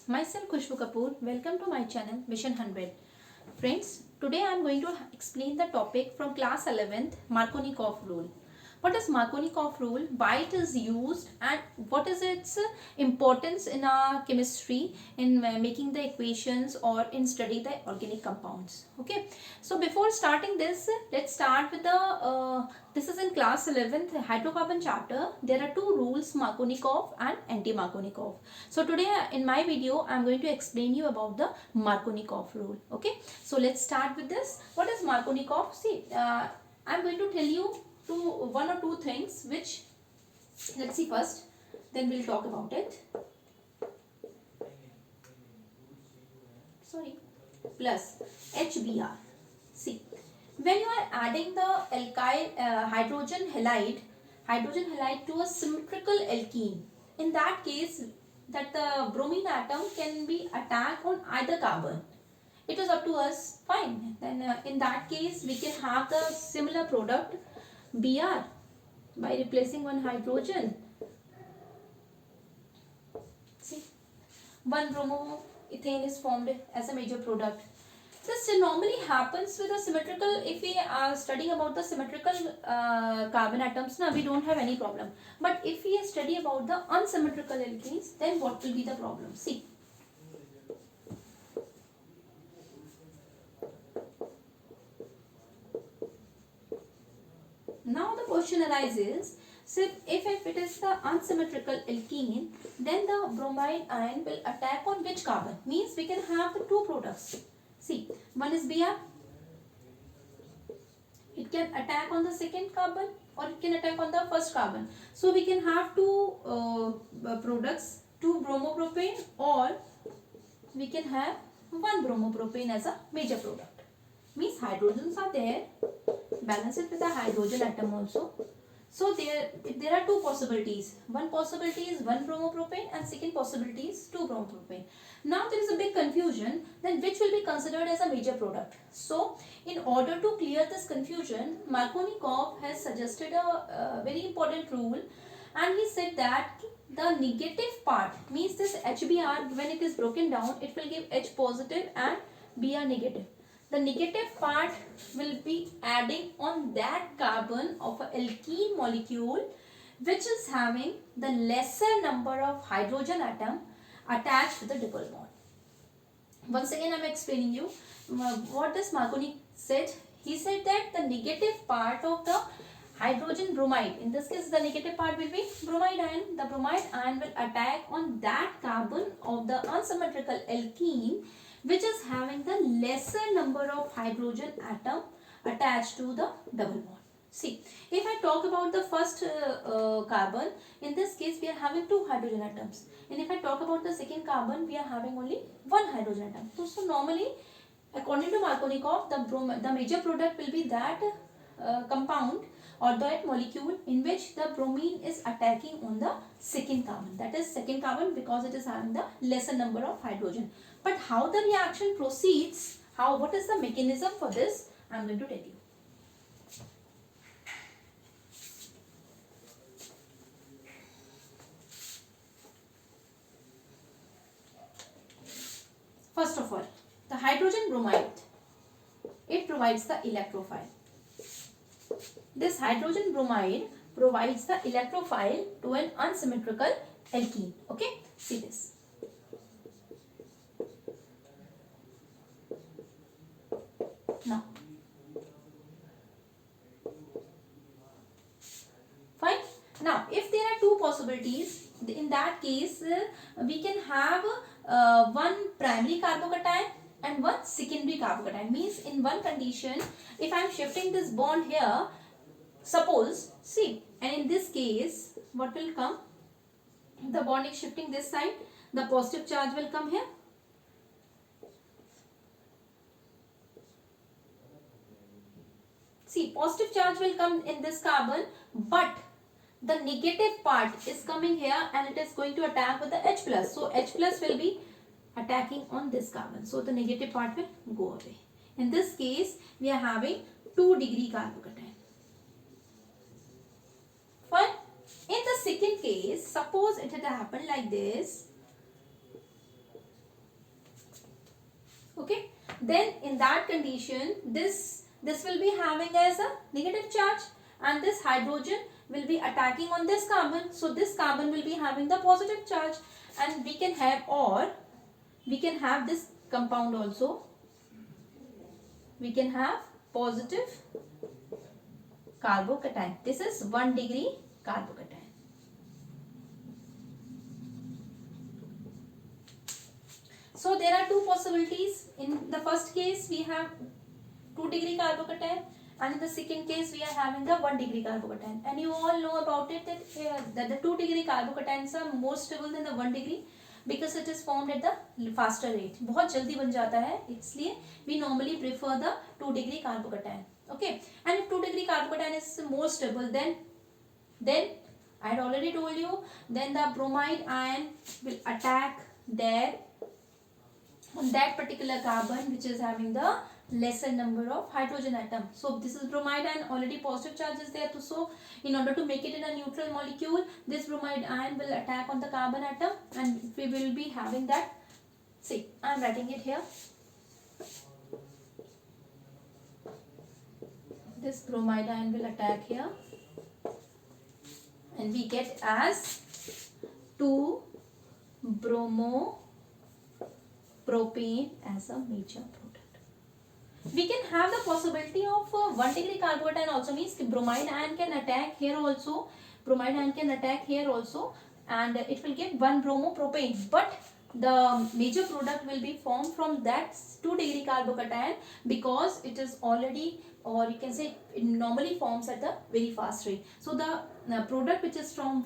myself Khushbu Kapoor. Welcome to my channel Mission 100. Friends, today I am going to explain the topic from class 11th, Markovnikov rule. What is Markovnikov rule, why it is used, and what is its importance in our chemistry in making the equations or in study the organic compounds. Okay, so before starting this, let's start with the this is in class 11th hydrocarbon chapter. There are two rules, Markovnikov and anti-Markovnikov. So today in my video I am going to explain you about the Markovnikov rule. Okay, so let's start with this. What is Markovnikov? See, I am going to tell you one or two things which, let's see first, then we'll talk about it. Sorry, plus HBr. See, when you are adding the alkyl hydrogen halide to a symmetrical alkene, in that case that the bromine atom can be attacked on either carbon. It is up to us, fine. Then in that case we can have the similar product Br by replacing one hydrogen. See, one bromoethane is formed as a major product. This normally happens with a symmetrical. If we are studying about the symmetrical carbon atoms, now we don't have any problem. But if we study about the unsymmetrical alkenes, then what will be the problem? See, now the question arises, so if it is the unsymmetrical alkene, then the bromide ion will attack on which carbon? Means we can have the two products. See, one is Br. It can attack on the second carbon or it can attack on the first carbon. So we can have two products, two bromopropane, or we can have one bromopropane as a major product. Means hydrogens are there, balance it with a hydrogen atom also. So there are two possibilities. One possibility is one bromopropane and second possibility is two bromopropane. Now there is a big confusion, then which will be considered as a major product. So in order to clear this confusion, Markovnikov has suggested a very important rule, and he said that the negative part, means this HBr, when it is broken down, it will give H positive and Br negative. The negative part will be adding on that carbon of an alkene molecule which is having the lesser number of hydrogen atom attached to the double bond. Once again I am explaining you what this Markovnikov said. He said that the negative part of the hydrogen bromide, in this case the negative part will be bromide ion. The bromide ion will attack on that carbon of the unsymmetrical alkene which is having the lesser number of hydrogen atom attached to the double bond. See, if I talk about the first carbon, in this case we are having two hydrogen atoms, and if I talk about the second carbon, we are having only one hydrogen atom. So normally, according to Markovnikov, the major product will be that compound or that molecule in which the bromine is attacking on the second carbon. That is second carbon because it is having the lesser number of hydrogen. But how the reaction proceeds, what is the mechanism for this, I am going to tell you. First of all, the hydrogen bromide, it provides the electrophile. This hydrogen bromide provides the electrophile to an unsymmetrical alkene. Okay, see this. Now, fine. Now, if there are two possibilities, in that case, we can have one primary carbocation and one secondary carbocation. Means in one condition, if I am shifting this bond here, suppose, see, and in this case, what will come? The bond is shifting this side, the positive charge will come here. See, positive charge will come in this carbon, but the negative part is coming here and it is going to attack with the H plus. So H plus will be attacking on this carbon. So the negative part will go away. In this case, we are having 2 degree carbocation. Fine. In the second case, suppose it had happened like this. then in that condition this will be having as a negative charge, and this hydrogen will be attacking on this carbon, so this carbon will be having the positive charge, and we can have, or we can have this compound also, we can have positive carbocation. This is 1 degree carbocation. So there are two possibilities. In the first case we have 2 degree carbocation, and in the second case we are having the 1 degree carbocation. And you all know about it that the 2 degree carbocations are more stable than the 1 degree because it is formed at the faster rate. बहुत जल्दी बन जाता है, इसलिए we normally prefer the 2 degree carbocation. Okay, and if 2 degree carbocation is more stable, then I had already told you, then the bromide ion will attack there on that particular carbon which is having the lesser number of hydrogen atom. So this is bromide ion, already positive charge is there. So in order to make it in a neutral molecule, this bromide ion will attack on the carbon atom, and we will be having that. See, I am writing it here. This bromide ion will attack here, and we get as 2 bromopropane as a major product. We can have the possibility of 1 degree carbocation also, means bromide ion can attack here also, and it will give 1 bromopropane, but the major product will be formed from that 2 degree carbocation because it is already, or you can say it normally forms at the very fast rate. So the product which is from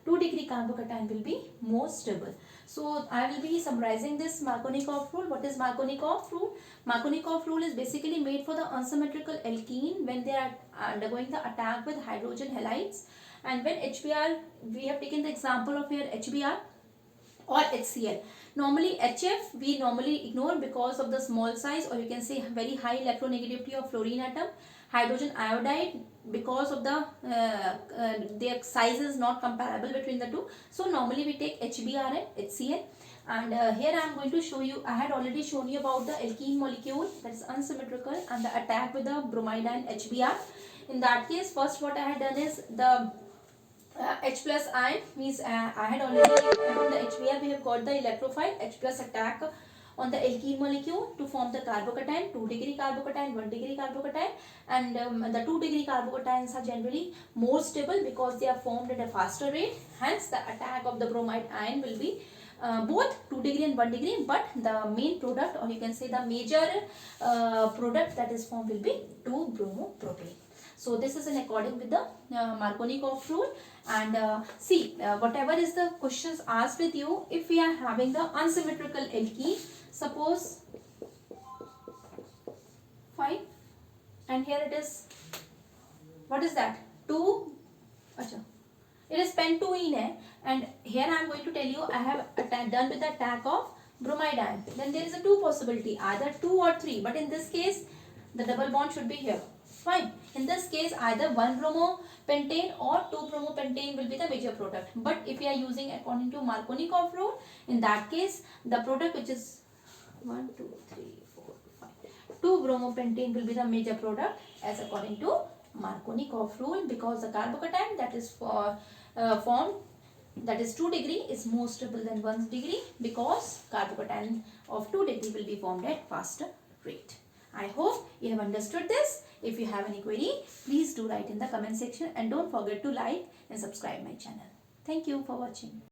2 degree carbocation will be more stable. So I will be summarizing this Markovnikov rule. What is Markovnikov rule? Markovnikov rule is basically made for the unsymmetrical alkene when they are undergoing the attack with hydrogen halides, and when HBr, we have taken the example of here HBr or HCl. Normally HF we normally ignore because of the small size, or you can say very high electronegativity of fluorine atom. Hydrogen iodide, because of the their size is not comparable between the two, so normally we take HBr and HCl. And here I am going to show you, I had already shown you about the alkene molecule that is unsymmetrical and the attack with the bromide and HBr. In that case, first what I had done is the H plus ion, means I had already from the HBr we have got the electrophile H plus attack on the alkene molecule to form the carbocation, 2 degree carbocation, 1 degree carbocation, and the 2 degree carbocations are generally more stable because they are formed at a faster rate. Hence the attack of the bromide ion will be both 2 degree and 1 degree, but the main product, or you can say the major product that is formed will be 2-bromopropane. So this is in according with the Markovnikov rule. And see, whatever is the questions asked with you, if we are having the unsymmetrical alkene, suppose fine, and here it is, what is that, 2, it is pentooene, and here I am going to tell you I have done with the attack of bromide ion. Then there is a 2 possibility, either 2 or 3, but in this case the double bond should be here. Fine. In this case, either 1-bromopentane or 2-bromopentane will be the major product. But if we are using according to Markovnikov rule, in that case, the product which is 1, 2, 3, 4, 5, 2-bromopentane will be the major product as according to Markovnikov rule, because the carbocation that is formed, that is 2 degree, is more stable than 1 degree because carbocation of 2 degree will be formed at faster rate. I hope you have understood this. If you have any query, please do write in the comment section, and don't forget to like and subscribe my channel. Thank you for watching.